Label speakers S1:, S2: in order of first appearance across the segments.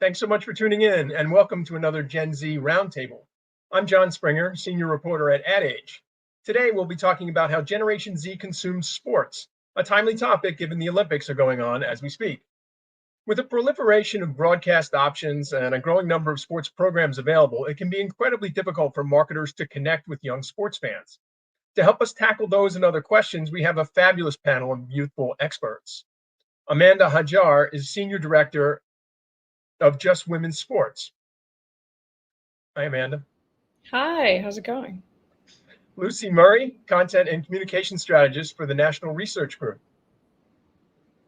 S1: Thanks so much for tuning in and welcome to another Gen Z Roundtable. I'm John Springer, senior reporter at Ad Age. Today we'll be talking about how Generation Z consumes sports, a timely topic given the Olympics are going on as we speak. With the proliferation of broadcast options and a growing number of sports programs available, it can be incredibly difficult for marketers to connect with young sports fans. To help us tackle those and other questions, we have a fabulous panel of youthful experts. Amanda Hajar is Senior Director of Just Women's Sports. Hi, Amanda.
S2: Hi, how's it going?
S1: Lucy Murray, Content and Communication Strategist for the National Research Group.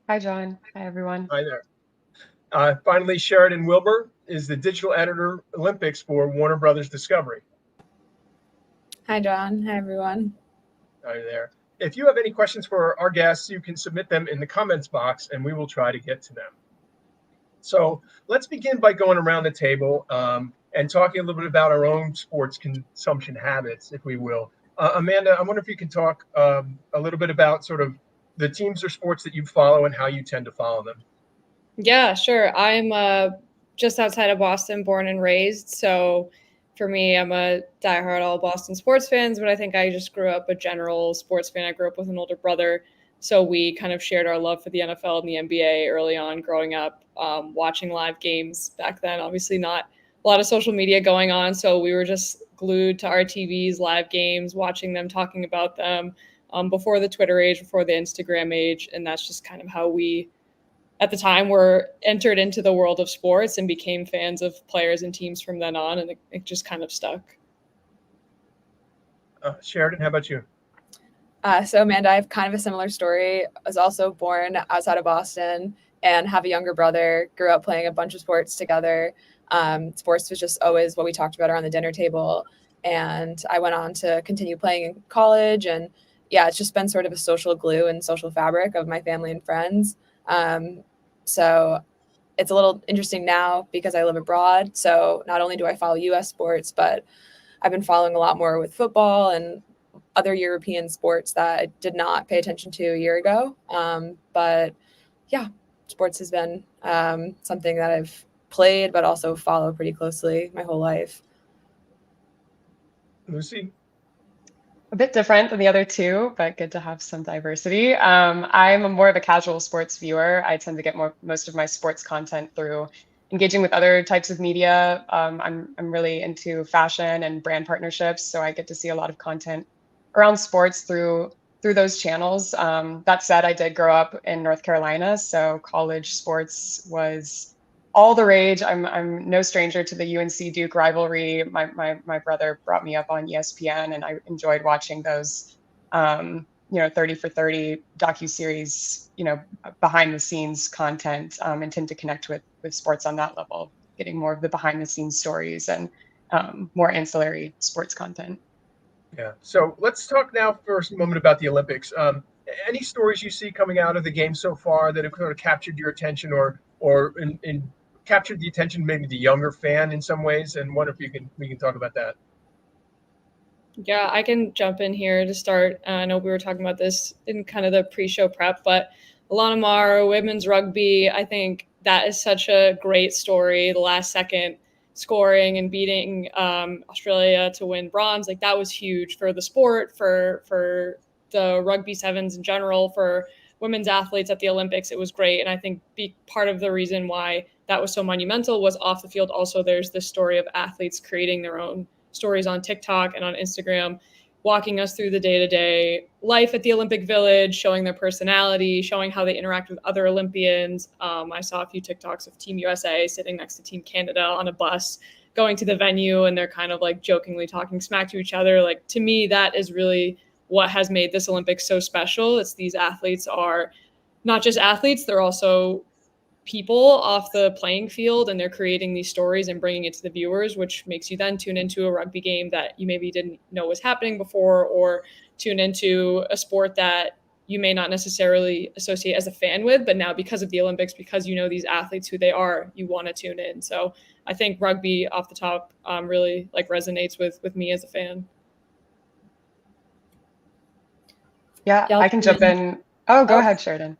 S3: Hi, John. Hi, everyone.
S1: Hi there. Finally, Sheridan Wilbur is the Digital Editor Olympics for Warner Brothers Discovery.
S4: Hi, John. Hi, everyone.
S1: Hi there. If you have any questions for our guests, you can submit them in the comments box and we will try to get to them. So let's begin by going around the table and talking a little bit about our own sports consumption habits, if we will. Amanda, I wonder if you can talk a little bit about sort of the teams or sports that you follow and how you tend to follow them.
S2: Yeah, sure. I'm just outside of Boston, born and raised. So for me, I'm a diehard all Boston sports fans, but I think I just grew up a general sports fan. I grew up with an older brother. So we kind of shared our love for the NFL and the NBA early on growing up, watching live games back then. Obviously not a lot of social media going on. So we were just glued to our TVs, live games, watching them, talking about them before the Twitter age, before the Instagram age. And that's just kind of how we, at the time, were entered into the world of sports and became fans of players and teams from then on. And it just kind of stuck.
S1: Sheridan, how about you?
S4: So Amanda, I have kind of a similar story. I was also born outside of Boston and have a younger brother, grew up playing a bunch of sports together. Sports was just always what we talked about around the dinner table. And I went on to continue playing in college. And yeah, it's just been sort of a social glue and social fabric of my family and friends. So it's a little interesting now because I live abroad. So not only do I follow US sports, but I've been following a lot more with football and other European sports that I did not pay attention to a year ago. But yeah, sports has been something that I've played, but also follow pretty closely my whole life.
S1: Lucy?
S3: A bit different than the other two, but good to have some diversity. I'm more of a casual sports viewer. I tend to get most of my sports content through engaging with other types of media. I'm really into fashion and brand partnerships, so I get to see a lot of content around sports through those channels. That said, I did grow up in North Carolina, so college sports was all the rage. I'm no stranger to the UNC Duke rivalry. My brother brought me up on ESPN, and I enjoyed watching those 30 for 30 docuseries, behind the scenes content, and tend to connect with sports on that level, getting more of the behind the scenes stories and more ancillary sports content.
S1: Yeah. So let's talk now for a moment about the Olympics. Any stories you see coming out of the game so far that have sort of captured your attention or captured the attention, maybe the younger fan in some ways? And wonder if we can talk about that.
S2: Yeah, I can jump in here to start. I know we were talking about this in kind of the pre-show prep, but Alana Mar, women's rugby, I think that is such a great story. The last second scoring and beating Australia to win bronze, like that was huge for the sport, for the rugby sevens in general, for women's athletes at the Olympics. It was great. And I think part of the reason why that was so monumental was off the field. Also, there's this story of athletes creating their own stories on TikTok and on Instagram, walking us through the day-to-day life at the Olympic Village, showing their personality, showing how they interact with other Olympians. I saw a few TikToks of Team USA sitting next to Team Canada on a bus, going to the venue, and they're kind of like jokingly talking smack to each other. Like, to me, that is really what has made this Olympics so special. It's these athletes are not just athletes, they're also people off the playing field, and they're creating these stories and bringing it to the viewers, which makes you then tune into a rugby game that you maybe didn't know was happening before, or tune into a sport that you may not necessarily associate as a fan with, but now because of the Olympics, because you know these athletes who they are, you want to tune in. So I think rugby off the top really like resonates with me as a fan.
S3: Yeah, I can jump in. Oh, go ahead, Sheridan.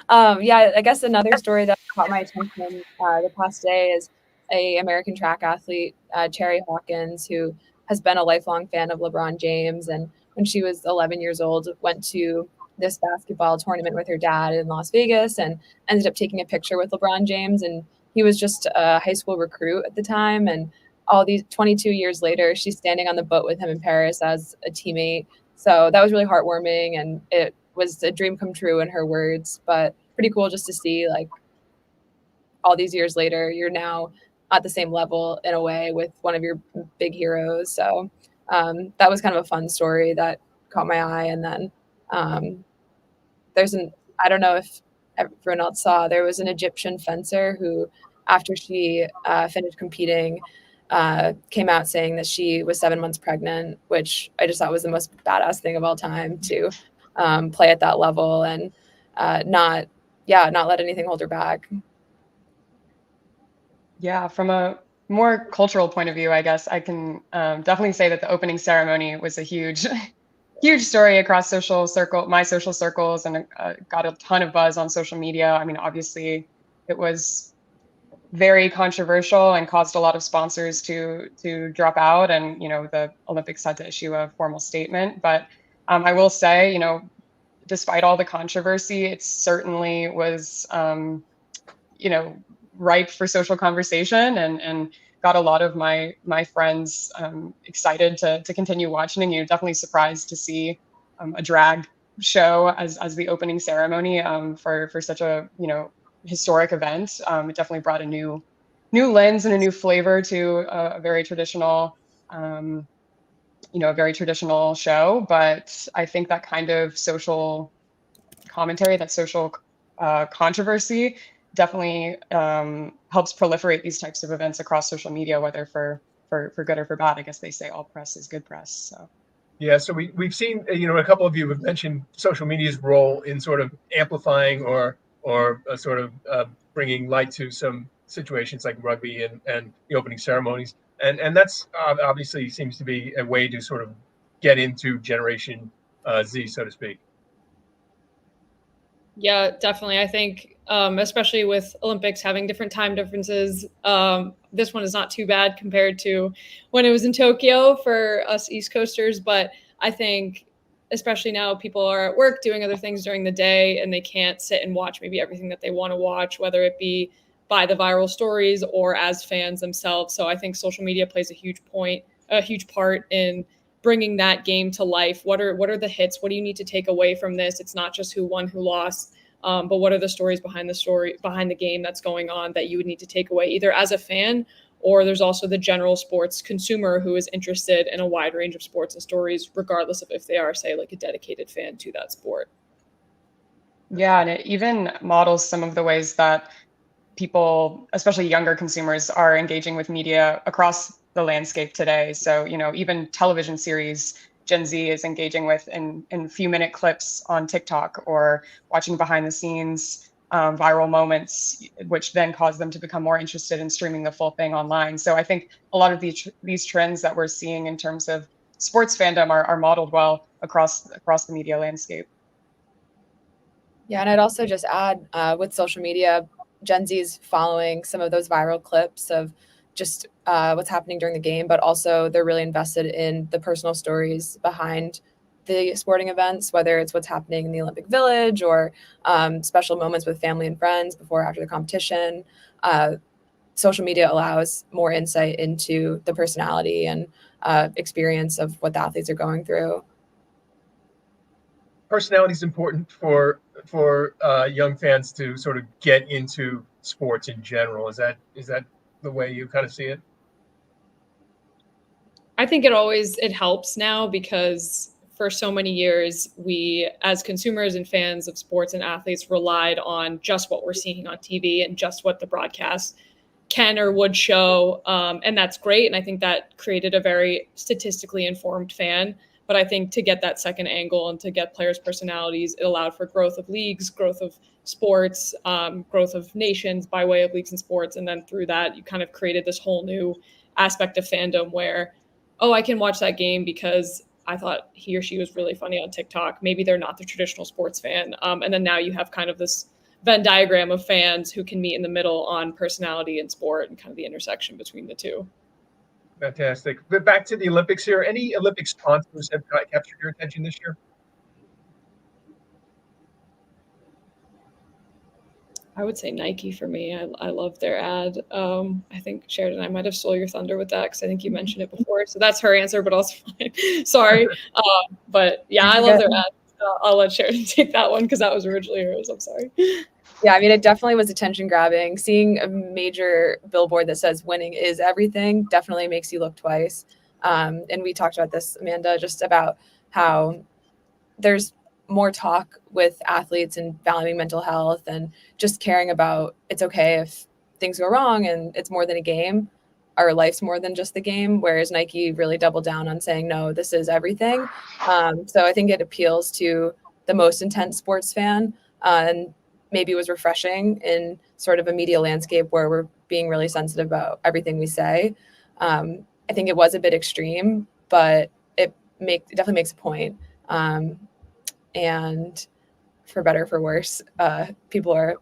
S4: Yeah, I guess another story that caught my attention the past day is a American track athlete, Cherry Hawkins, who has been a lifelong fan of LeBron James. And when she was 11 years old, went to this basketball tournament with her dad in Las Vegas and ended up taking a picture with LeBron James. And he was just a high school recruit at the time. And all these 22 years later, she's standing on the boat with him in Paris as a teammate. So that was really heartwarming, and it was a dream come true in her words, but pretty cool just to see like all these years later, you're now at the same level in a way with one of your big heroes. So that was kind of a fun story that caught my eye. And then I don't know if everyone else saw, there was an Egyptian fencer who, after she finished competing, came out saying that she was 7 months pregnant, which I just thought was the most badass thing of all time to play at that level and not let anything hold her back.
S3: Yeah, from a more cultural point of view, I guess I can definitely say that the opening ceremony was a huge, huge story across my social circles, and got a ton of buzz on social media. I mean, obviously, it was very controversial and caused a lot of sponsors to drop out, and the Olympics had to issue a formal statement. But I will say, despite all the controversy, it certainly was, ripe for social conversation, and got a lot of my friends excited to continue watching. And definitely surprised to see a drag show as the opening ceremony for such a historic event. It definitely brought a new lens and a new flavor to a very traditional show. But I think that kind of social commentary, that social controversy, definitely helps proliferate these types of events across social media, whether for good or for bad. I guess they say all press is good press. So
S1: Yeah, so we've seen, a couple of you have mentioned social media's role in sort of amplifying or sort of bringing light to some situations like rugby and the opening ceremonies, and that's obviously seems to be a way to sort of get into Generation Z, so to speak.
S2: Yeah, definitely. I think, especially with Olympics having different time differences, this one is not too bad compared to when it was in Tokyo for us East Coasters. But I think, especially now, people are at work doing other things during the day, and they can't sit and watch maybe everything that they want to watch, whether it be by the viral stories or as fans themselves. So I think social media plays a huge part in bringing that game to life. What are the hits? What do you need to take away from this? It's not just who won, who lost, but what are the stories behind the game that's going on that you would need to take away, either as a fan, or there's also the general sports consumer who is interested in a wide range of sports and stories, regardless of if they are, say, like a dedicated fan to that sport.
S3: yeah, and it even models some of the ways that people, especially younger consumers, are engaging with media across the landscape today. So, even television series, Gen Z is engaging with in few-minute clips on TikTok, or watching behind the scenes viral moments, which then cause them to become more interested in streaming the full thing online. So I think a lot of these trends that we're seeing in terms of sports fandom are modeled well across the media landscape.
S4: Yeah, and I'd also just add with social media, Gen Z is following some of those viral clips of just what's happening during the game, but also they're really invested in the personal stories behind the sporting events, whether it's what's happening in the Olympic Village or special moments with family and friends before or after the competition. Social media allows more insight into the personality and experience of what the athletes are going through.
S1: Personality is important for young fans to sort of get into sports in general. Is that the way you kind of see it?
S2: I think it helps now, because for so many years, we as consumers and fans of sports and athletes relied on just what we're seeing on TV and just what the broadcast can or would show. And that's great. And I think that created a very statistically informed fan. But I think to get that second angle and to get players' personalities, it allowed for growth of leagues, growth of sports, growth of nations by way of leagues and sports. And then through that, you kind of created this whole new aspect of fandom where, oh, I can watch that game because I thought he or she was really funny on TikTok. Maybe they're not the traditional sports fan. And then now you have kind of this Venn diagram of fans who can meet in the middle on personality and sport and kind of the intersection between the two.
S1: Fantastic. But back to the Olympics here. Any Olympic sponsors have captured your attention this year?
S2: I would say Nike for me. I love their ad. I think Sheridan, I might have stole your thunder with that because I think you mentioned it before. So that's her answer, but also fine. Sorry. But yeah, I love their ad. I'll let Sheridan take that one because that was originally hers. I'm sorry.
S4: Yeah, I mean, it definitely was attention grabbing. Seeing a major billboard that says winning is everything definitely makes you look twice. And we talked about this, Amanda, just about how there's more talk with athletes and valuing mental health and just caring about it's okay if things go wrong and it's more than a game. Our life's more than just the game, whereas Nike really doubled down on saying, no, this is everything. So I think it appeals to the most intense sports fan and maybe was refreshing in sort of a media landscape where we're being really sensitive about everything we say. I think it was a bit extreme, but it definitely makes a point. And for better or for worse, people are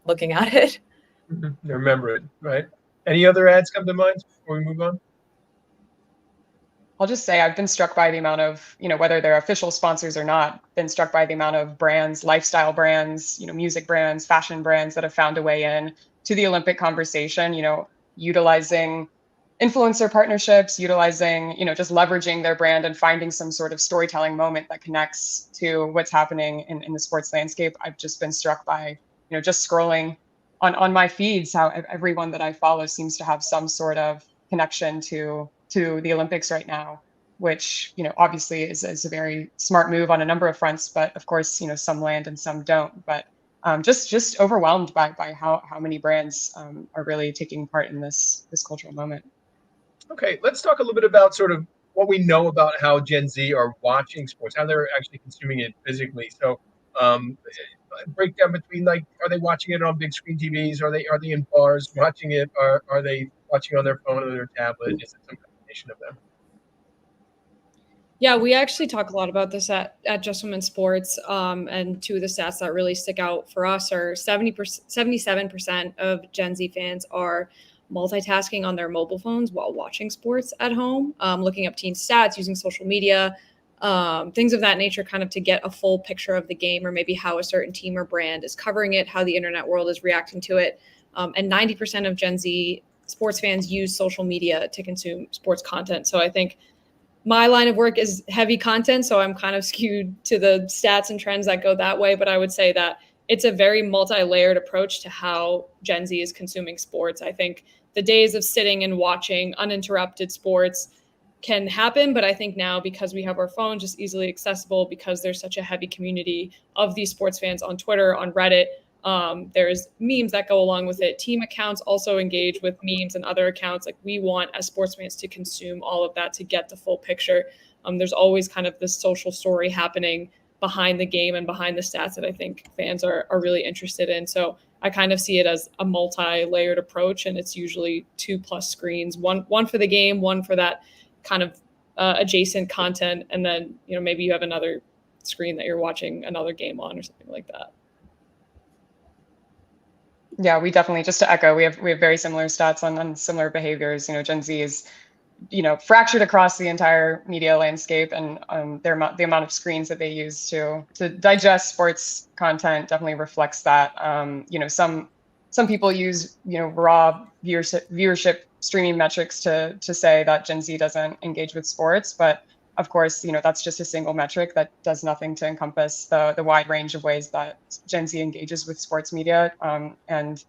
S4: looking at it.
S1: They remember it, right? Any other ads come to mind before we move on?
S3: I'll just say I've been struck by the amount of, whether they're official sponsors or not, been struck by the amount of brands, lifestyle brands, music brands, fashion brands that have found a way in to the Olympic conversation, utilizing influencer partnerships, utilizing, just leveraging their brand and finding some sort of storytelling moment that connects to what's happening in the sports landscape. I've just been struck by, just scrolling on my feeds, how everyone that I follow seems to have some sort of connection to the Olympics right now, which, obviously is a very smart move on a number of fronts, but of course, some land and some don't. But just overwhelmed by how many brands are really taking part in this cultural moment.
S1: Okay, let's talk a little bit about sort of what we know about how Gen Z are watching sports, how they're actually consuming it physically. So, breakdown between, like, are they watching it on big screen TVs? Are they in bars watching it? Are they watching on their phone or their tablet? Is it some combination of them?
S2: Yeah, we actually talk a lot about this at Just Women Sports. And two of the stats that really stick out for us are 77% of Gen Z fans are multitasking on their mobile phones while watching sports at home, looking up team stats, using social media, things of that nature, kind of to get a full picture of the game or maybe how a certain team or brand is covering it, how the internet world is reacting to it. And 90% of Gen Z sports fans use social media to consume sports content. So I think my line of work is heavy content, so I'm kind of skewed to the stats and trends that go that way. But I would say that it's a very multi-layered approach to how Gen Z is consuming sports. I think the days of sitting and watching uninterrupted sports can happen, but I think now, because we have our phones just easily accessible, because there's such a heavy community of these sports fans on Twitter, on Reddit, there's memes that go along with it. Team accounts also engage with memes and other accounts. Like, we want as sports fans to consume all of that to get the full picture. There's always kind of this social story happening behind the game and behind the stats that I think fans are really interested in. So I kind of see it as a multi-layered approach, and it's usually 2+ screens, one for the game, one for that kind of adjacent content, and then maybe you have another screen that you're watching another game on or something like that.
S3: Yeah, we definitely, just to echo, we have very similar stats on similar behaviors. Gen Z is fractured across the entire media landscape, and the amount of screens that they use to digest sports content definitely reflects that. Some people use raw viewership streaming metrics to say that Gen Z doesn't engage with sports, but of course, that's just a single metric that does nothing to encompass the wide range of ways that Gen Z engages with sports media. And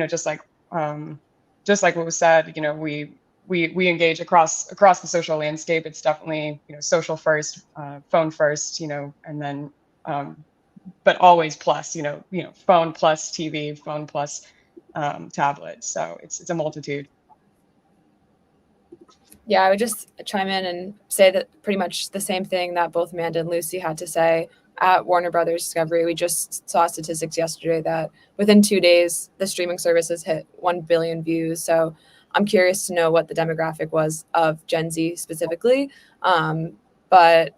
S3: just like what was said, we engage across the social landscape. It's definitely social first, phone first, and then but always plus phone plus TV, phone plus tablet. So it's a multitude.
S4: Yeah, I would just chime in and say that pretty much the same thing that both Amanda and Lucy had to say. At Warner Brothers Discovery, we just saw statistics yesterday that within 2 days, the streaming services hit 1 billion views. So I'm curious to know what the demographic was of Gen Z specifically. But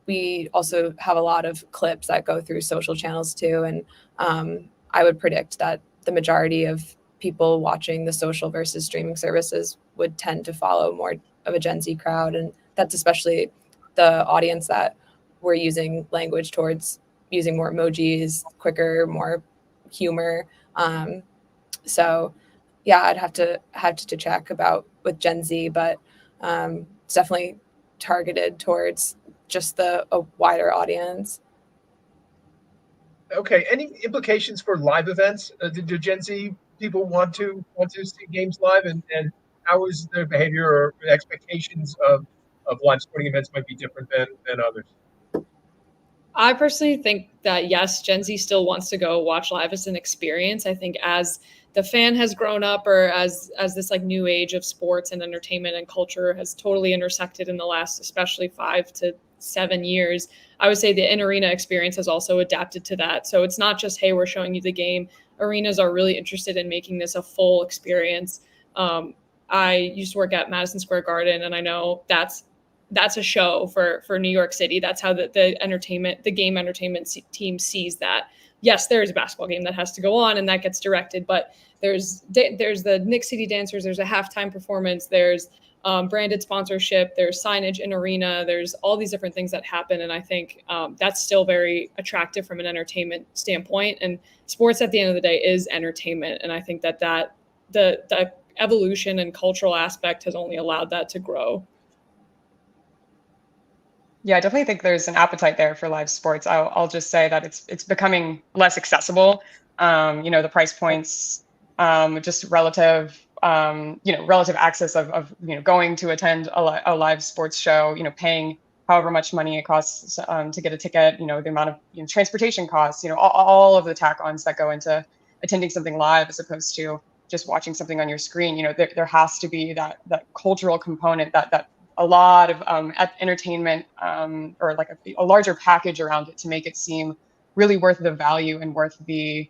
S4: we also have a lot of clips that go through social channels too. And I would predict that the majority of people watching the social versus streaming services would tend to follow more of a Gen Z crowd. And that's especially the audience that we're using language towards, using more emojis, quicker, more humor. So yeah, I'd have to check about with Gen Z, but it's definitely targeted towards just a wider audience.
S1: Okay. Any implications for live events? Do Gen Z people want to see games live, and how is their behavior or expectations of live sporting events might be different than others?
S2: I personally think that yes, Gen Z still wants to go watch live as an experience. I think as the fan has grown up, or as this like new age of sports and entertainment and culture has totally intersected in the last especially 5 to 7 years, I would say the in-arena experience has also adapted to that. So it's not just, hey, we're showing you the game. Arenas are really interested in making this a full experience. I used to work at Madison Square Garden, and I know that's a show for New York City. That's how the game entertainment team sees that. Yes, there is a basketball game that has to go on and that gets directed, but there's the Knicks City Dancers. There's a halftime performance. There's branded sponsorship. There's signage in arena. There's all these different things that happen, and I think that's still very attractive from an entertainment standpoint. And sports, at the end of the day, is entertainment, and I think that the evolution and cultural aspect has only allowed that to grow.
S3: Yeah, I definitely think there's an appetite there for live sports. I'll just say that it's becoming less accessible. The price points, just relative access of going to attend a live sports show, paying however much money it costs to get a ticket, the amount of transportation costs, all of the tack-ons that go into attending something live as opposed to just watching something on your screen. There has to be that cultural component that a lot of entertainment or like a larger package around it to make it seem really worth the value and worth the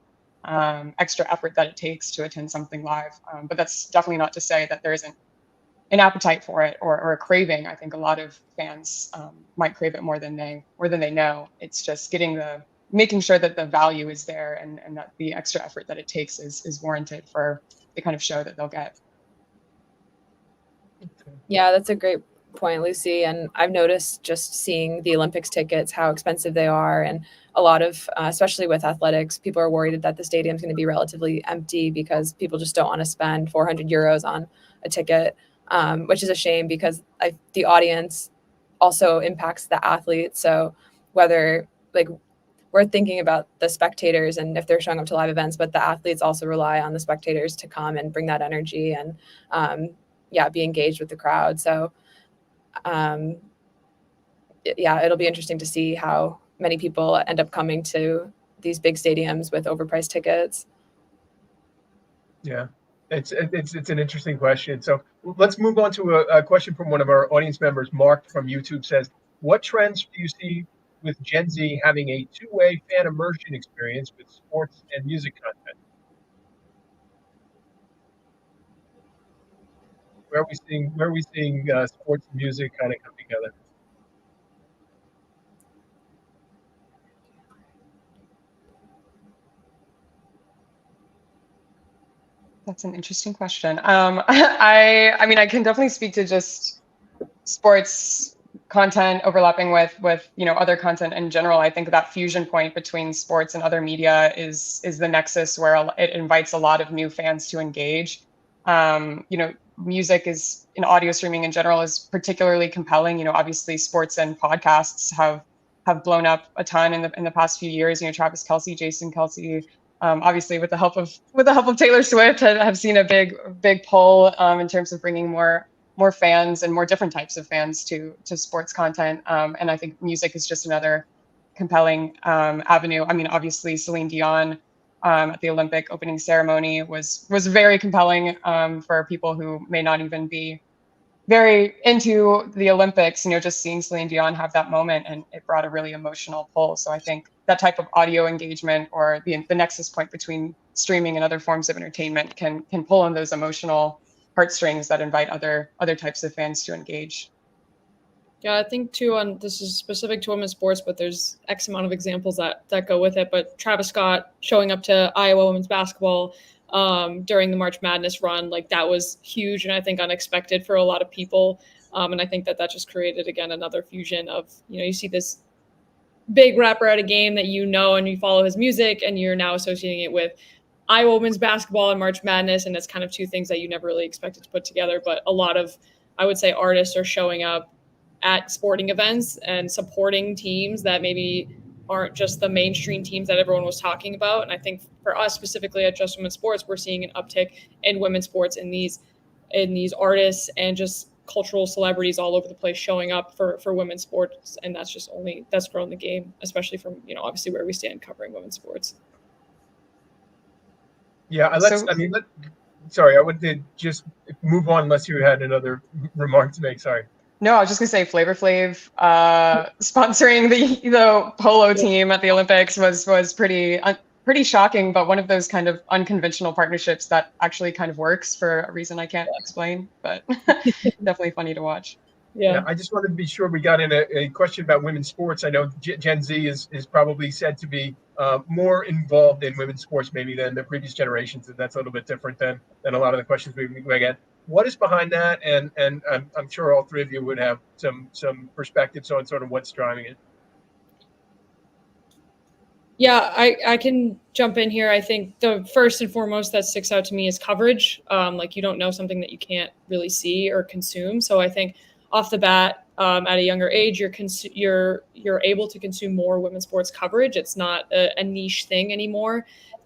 S3: extra effort that it takes to attend something live. But that's definitely not to say that there isn't an appetite for it or a craving. I think a lot of fans might crave it more than they know. It's just making sure that the value is there and that the extra effort that it takes is warranted for the kind of show that they'll get.
S4: Yeah, that's a great point, Lucy. And I've noticed just seeing the Olympics tickets, how expensive they are. And a lot of, especially with athletics, people are worried that the stadium's going to be relatively empty because people just don't want to spend 400 euros on a ticket, which is a shame because the audience also impacts the athletes. So whether like we're thinking about the spectators and if they're showing up to live events, but the athletes also rely on the spectators to come and bring that energy and be engaged with the crowd. So it'll be interesting to see how many people end up coming to these big stadiums with overpriced tickets.
S1: Yeah, it's an interesting question. So let's move on to a question from one of our audience members. Mark from YouTube says, what trends do you see with Gen Z having a two-way fan immersion experience with sports and music content? Where are we seeing sports and music kind of come together?
S3: That's an interesting question. I mean, I can definitely speak to just sports content overlapping with other content in general. I think that fusion point between sports and other media is the nexus where it invites a lot of new fans to engage. Music is in audio streaming in general is particularly compelling. Obviously sports and podcasts have blown up a ton in the past few years. Travis Kelce, Jason Kelce, obviously with the help of Taylor Swift, have seen a big pull in terms of bringing more fans and more different types of fans to sports content. And I think music is just another compelling avenue. I mean, obviously Celine Dion at the Olympic opening ceremony was very compelling for people who may not even be very into the Olympics. Just seeing Celine Dion have that moment, and it brought a really emotional pull. So I think that type of audio engagement or the nexus point between streaming and other forms of entertainment can pull on those emotional heartstrings that invite other types of fans to engage.
S2: Yeah, I think too, on this is specific to women's sports, but there's X amount of examples that go with it. But Travis Scott showing up to Iowa women's basketball during the March Madness run, like that was huge and I think unexpected for a lot of people. And I think that just created again another fusion of, you see this big rapper at a game that and you follow his music and you're now associating it with Iowa women's basketball and March Madness, and it's kind of two things that you never really expected to put together. But a lot of, I would say, artists are showing up at sporting events and supporting teams that maybe aren't just the mainstream teams that everyone was talking about. And I think for us specifically at Just Women's Sports, we're seeing an uptick in women's sports in these artists and just cultural celebrities all over the place showing up for women's sports. And that's grown the game, especially from, obviously where we stand covering women's sports.
S1: Yeah, sorry, I would just move on unless you had another remark to make. Sorry.
S3: No, I was just gonna say Flavor Flav sponsoring the polo team at the Olympics was pretty shocking, but one of those kind of unconventional partnerships that actually kind of works for a reason I can't explain, but definitely funny to watch.
S1: Yeah, I just wanted to be sure we got in a question about women's sports. I know Gen Z is probably said to be more involved in women's sports maybe than the previous generations, and that's a little bit different than a lot of the questions we get. What is behind that? And I'm sure all three of you would have some perspectives on sort of what's driving it.
S2: Yeah, I can jump in here. I think the first and foremost that sticks out to me is coverage. Like you don't know something that you can't really see or consume. So I think off the bat, at a younger age, you're able to consume more women's sports coverage. It's not a niche thing anymore.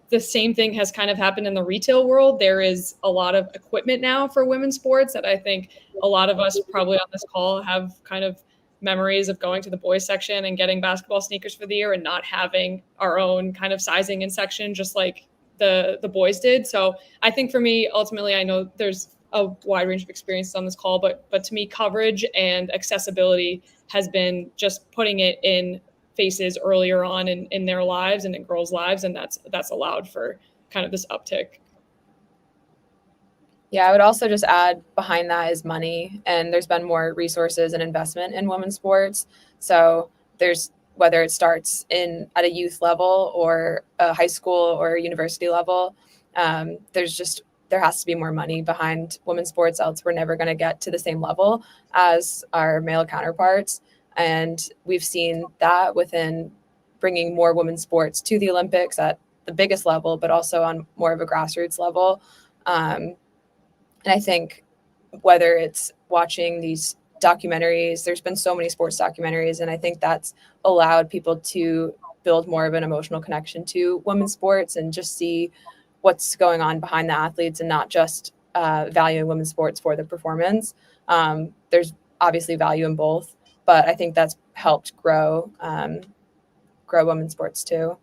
S2: The same thing has kind of happened in the retail world. There is a lot of equipment now for women's sports that I think a lot of us probably on this call have kind of memories of going to the boys section and getting basketball sneakers for the year and not having our own kind of sizing and section, just like the boys did. So I think for me, ultimately, I know there's a wide range of experiences on this call, but to me, coverage and accessibility has been just putting it in faces earlier on in their lives and in girls' lives, and that's allowed for kind of this uptick.
S4: Yeah, I would also just add behind that is money, and there's been more resources and investment in women's sports. So there's, whether it starts at a youth level or a high school or university level, there has to be more money behind women's sports, else we're never going to get to the same level as our male counterparts. And we've seen that within bringing more women's sports to the Olympics at the biggest level, but also on more of a grassroots level. And I think whether it's watching these documentaries, there's been so many sports documentaries, and I think that's allowed people to build more of an emotional connection to women's sports and just see what's going on behind the athletes and not just valuing women's sports for the performance. There's obviously value in both, but I think that's helped grow women's sports too.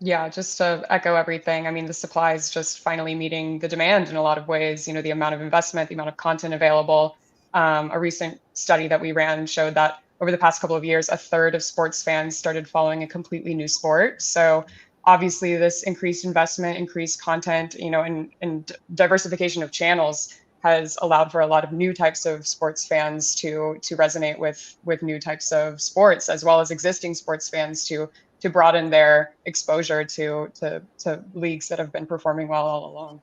S3: Yeah, just to echo everything. I mean, the supply is just finally meeting the demand in a lot of ways. The amount of investment, the amount of content available. A recent study that we ran showed that over the past couple of years, a third of sports fans started following a completely new sport. So obviously this increased investment, increased content, and diversification of channels has allowed for a lot of new types of sports fans to resonate with new types of sports, as well as existing sports fans to broaden their exposure to leagues that have been performing well all along.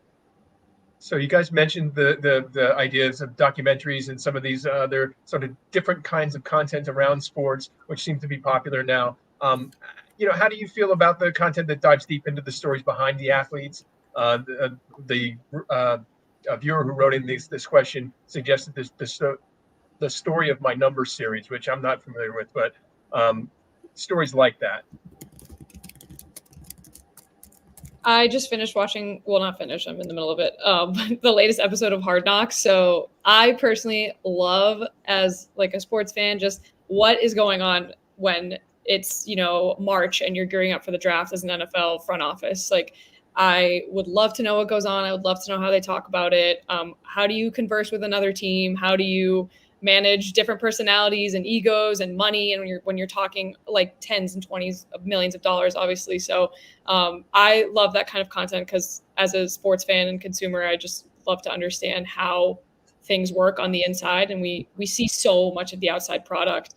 S1: So you guys mentioned the ideas of documentaries and some of these other sort of different kinds of content around sports, which seem to be popular now. How do you feel about the content that dives deep into the stories behind the athletes? A viewer who wrote in this question suggested the Story of My Number series, which I'm not familiar with, but stories like that.
S2: I just finished watching, well, not finished, I'm in the middle of it, the latest episode of Hard Knocks. So I personally love, as like a sports fan, just what is going on when it's, March and you're gearing up for the draft as an NFL front office. Like, I would love to know what goes on. I would love to know how they talk about it. How do you converse with another team? How do you manage different personalities and egos and money? And when you're talking like tens and 20s of millions of dollars, obviously. So I love that kind of content because as a sports fan and consumer, I just love to understand how things work on the inside, and we see so much of the outside product.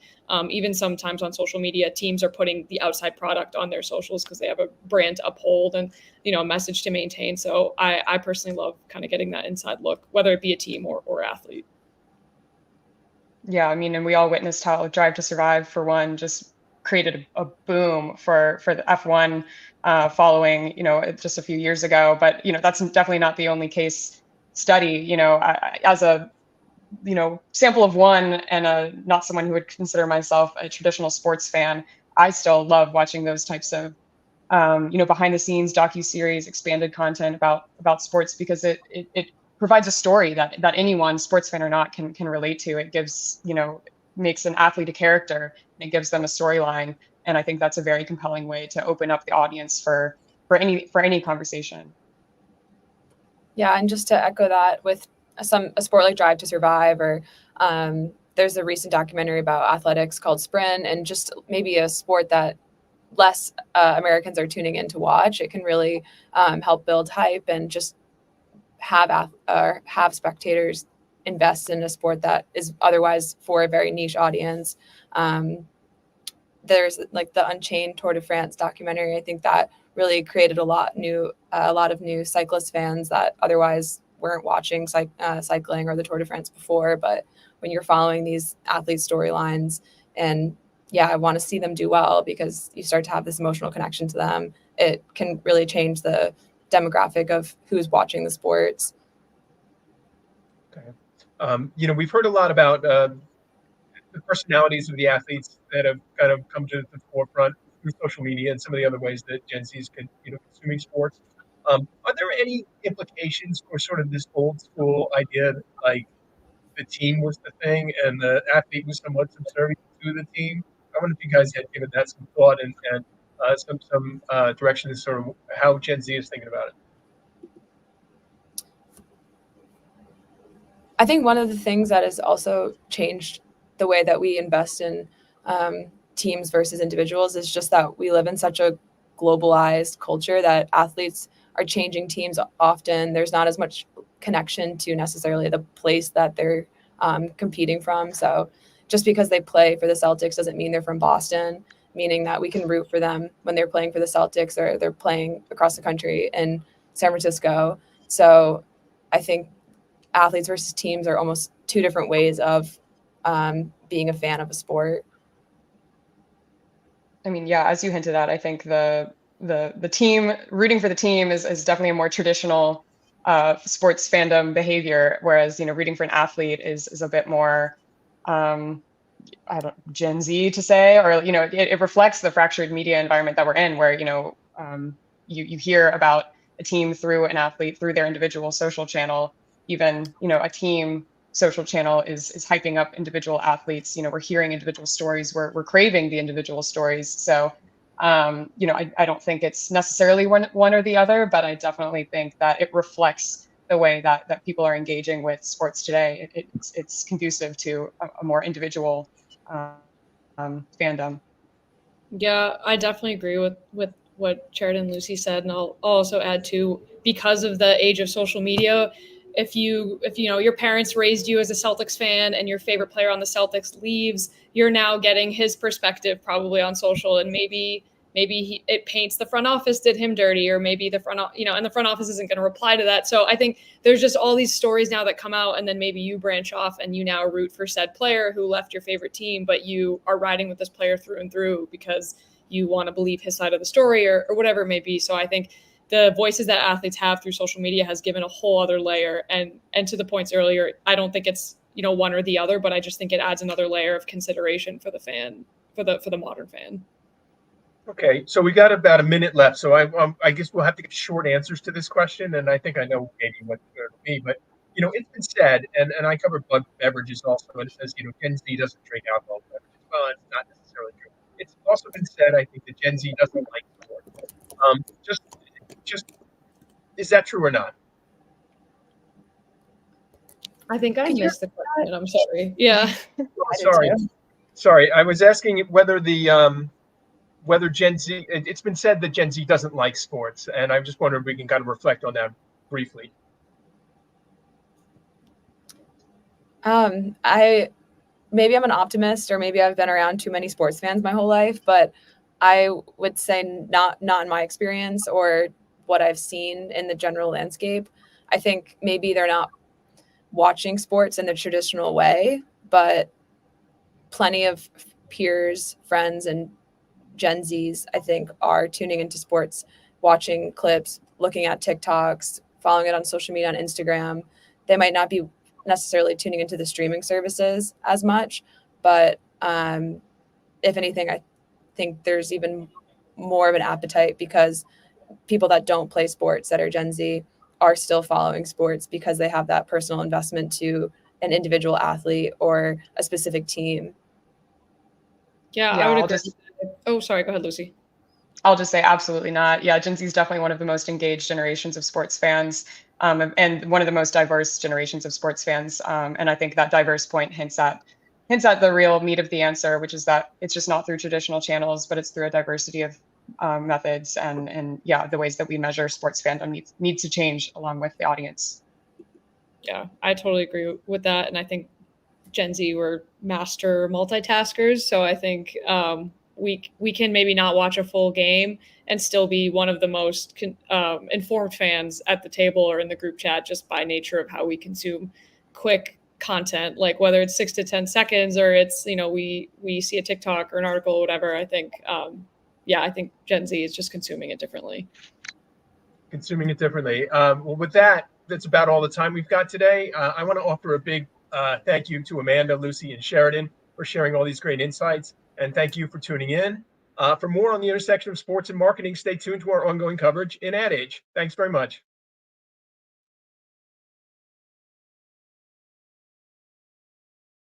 S2: Even sometimes on social media, teams are putting the outside product on their socials because they have a brand to uphold and a message to maintain. So I personally love kind of getting that inside look, whether it be a team or athlete.
S3: Yeah, I mean, and we all witnessed how Drive to Survive, for one, just created a boom for the F1 following, just a few years ago. But that's definitely not the only case study. As a sample of one, and not someone who would consider myself a traditional sports fan, I still love watching those types of behind the scenes docu-series, expanded content about sports, because it provides a story that anyone, sports fan or not, can relate to. It gives, makes an athlete a character, and it gives them a storyline. And I think that's a very compelling way to open up the audience for any conversation.
S4: Yeah, and just to echo that, with a sport like Drive to Survive, or there's a recent documentary about athletics called Sprint, and just maybe a sport that less Americans are tuning in to watch, it can really help build hype and just have spectators invest in a sport that is otherwise for a very niche audience. There's like the Unchained Tour de France documentary. I think that really created a lot of new cyclist fans that otherwise weren't watching cycling or the Tour de France before. But when you're following these athlete storylines, and I want to see them do well, because you start to have this emotional connection to them, it can really change the demographic of who's watching the sports.
S1: Okay. We've heard a lot about the personalities of the athletes that have kind of come to the forefront through social media and some of the other ways that Gen Z's consuming sports. Are there any implications for sort of this old school idea that, like, the team was the thing and the athlete was somewhat subservient to the team? I wonder if you guys had given that some thought and some direction as sort of how Gen Z is thinking about it.
S4: I think one of the things that has also changed the way that we invest in teams versus individuals is just that we live in such a globalized culture that athletes are changing teams often. There's not as much connection to necessarily the place that they're competing from. So just because they play for the Celtics doesn't mean they're from Boston, meaning that we can root for them when they're playing for the Celtics or they're playing across the country in San Francisco. So I think athletes versus teams are almost two different ways of being a fan of a sport.
S3: I mean, yeah, as you hinted at, I think the team, rooting for the team is definitely a more traditional sports fandom behavior, whereas rooting for an athlete is a bit more Gen Z to say, or it reflects the fractured media environment that we're in, where you hear about a team through an athlete through their individual social channel. Even a team social channel is hyping up individual athletes. We're hearing individual stories, we're craving the individual stories. So I don't think it's necessarily one or the other, but I definitely think that it reflects the way that people are engaging with sports today. It's conducive to a more individual fandom.
S2: Yeah, I definitely agree with what Jared and Lucy said, and I'll also add too, because of the age of social media, if your parents raised you as a Celtics fan and your favorite player on the Celtics leaves, you're now getting his perspective probably on social, and maybe it paints the front office did him dirty, or maybe the front office isn't going to reply to that. So I think there's just all these stories now that come out, and then maybe you branch off and you now root for said player who left your favorite team, but you are riding with this player through and through because you want to believe his side of the story or whatever it may be. So I think the voices that athletes have through social media has given a whole other layer. And to the points earlier, I don't think it's one or the other, but I just think it adds another layer of consideration for the fan, for the modern fan.
S1: Okay, so we got about a minute left, so I guess we'll have to give short answers to this question, and I think I know maybe what it'll be, but it's been said, and I cover blood beverages also, and it says Gen Z doesn't drink alcohol beverages. Well, it's not necessarily true. It's also been said, I think, that Gen Z doesn't like sport. Just is that true or not?
S2: I think I missed the question. I'm sorry. Yeah.
S1: Sorry. I was asking whether whether Gen Z. It's been said that Gen Z doesn't like sports, and I'm just wondering if we can kind of reflect on that briefly.
S4: I maybe I'm an optimist, or maybe I've been around too many sports fans my whole life, but I would say not in my experience or what I've seen in the general landscape. I think maybe they're not watching sports in the traditional way, but plenty of peers, friends, and Gen Zs, I think, are tuning into sports, watching clips, looking at TikToks, following it on social media on Instagram. They might not be necessarily tuning into the streaming services as much, but if anything, I think there's even more of an appetite because people that don't play sports that are Gen Z are still following sports because they have that personal investment to an individual athlete or a specific team.
S2: Yeah, I
S3: Yeah,
S2: would agree. Oh, sorry. Go ahead, Lucy.
S3: I'll just say absolutely not. Yeah, Gen Z is definitely one of the most engaged generations of sports fans, and one of the most diverse generations of sports fans. And I think that diverse point hints at the real meat of the answer, which is that it's just not through traditional channels, but it's through a diversity of methods, and yeah, the ways that we measure sports fandom needs to change along with the audience.
S2: Yeah, I totally agree with that. And I think Gen Z were master multitaskers. So I think we can maybe not watch a full game and still be one of the most informed fans at the table or in the group chat just by nature of how we consume quick content, like whether it's 6 to 10 seconds or it's, we see a TikTok or an article or whatever. I think, I think Gen Z is just consuming it differently.
S1: Consuming it differently. Well, with that, that's about all the time we've got today. I want to offer a big thank you to Amanda, Lucy, and Sheridan for sharing all these great insights. And thank you for tuning in. For more on the intersection of sports and marketing, stay tuned to our ongoing coverage in Ad Age. Thanks very much.